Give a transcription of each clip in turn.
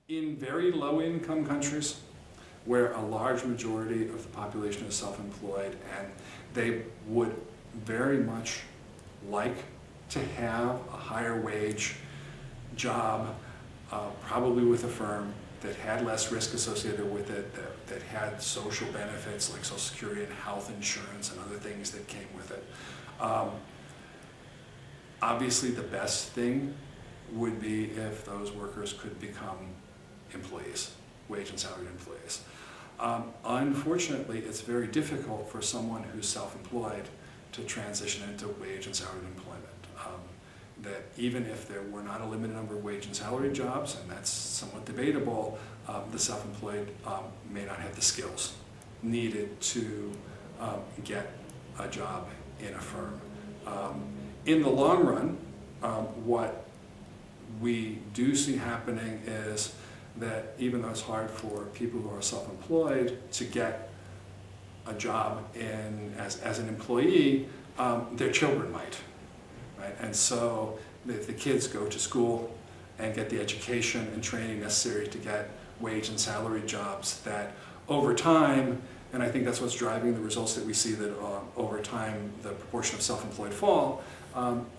In very low-income countries, where a large majority of the population is self-employed, and they would very much like to have a higher wage job, probably with a firm that had less risk associated with it, that had social benefits like Social Security and health insurance and other things that came with it. Obviously, the best thing would be if those workers could become employees, wage and salaried employees. Unfortunately, it's very difficult for someone who's self-employed to transition into wage and salaried employment. That even if there were not a limited number of wage and salaried jobs, and that's somewhat debatable, the self-employed may not have the skills needed to get a job in a firm. In the long run, what we do see happening is that even though it's hard for people who are self-employed to get a job as an employee, their children might, right? And so if the kids go to school and get the education and training necessary to get wage and salary jobs, that over time, and I think that's what's driving the results that we see, that over time the proportion of self-employed fall,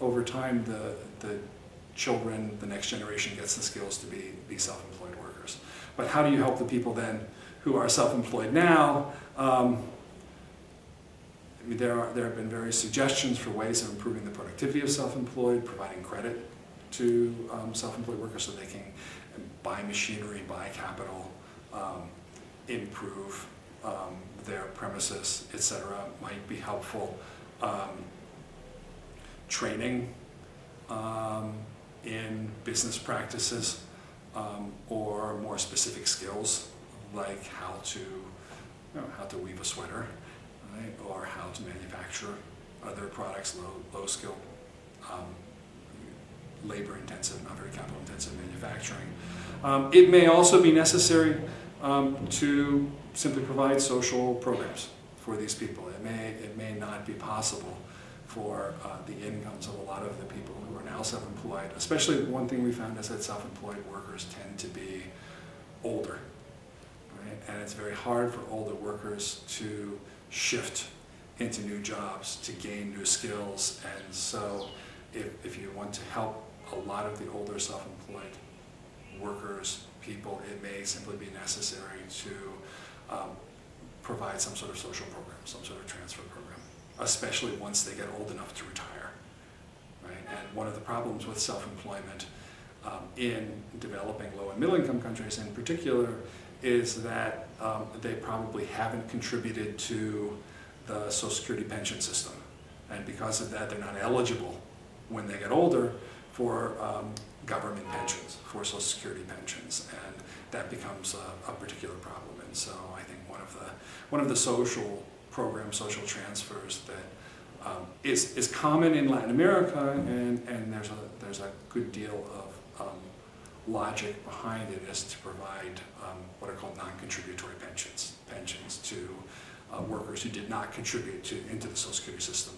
over time the children, the next generation, gets the skills to be self-employed workers. But how do you help the people then who are self-employed now? I mean, there have been various suggestions for ways of improving the productivity of self-employed, providing credit to self-employed workers so they can buy machinery, buy capital, improve their premises, etc. might be helpful. Training in business practices or more specific skills like how to weave a sweater, right? Or how to manufacture other products, low skill, labor intensive, not very capital intensive manufacturing. It may also be necessary to simply provide social programs for these people. It may not be possible for the incomes of a lot of the people who are now self-employed. Especially one thing we found is that self-employed workers tend to be older, right? And it's very hard for older workers to shift into new jobs, to gain new skills. And so if you want to help a lot of the older self-employed workers, people, it may simply be necessary to provide some sort of social program, some sort of transfer program, especially once they get old enough to retire, right? And one of the problems with self-employment in developing low and middle income countries in particular is that they probably haven't contributed to the Social Security pension system. And because of that, they're not eligible when they get older for government pensions, for Social Security pensions, and that becomes a particular problem. And so I think one of the social programs, social transfers that is common in Latin America, and there's a good deal of logic behind it, is to provide what are called non-contributory pensions to workers who did not contribute into the Social Security system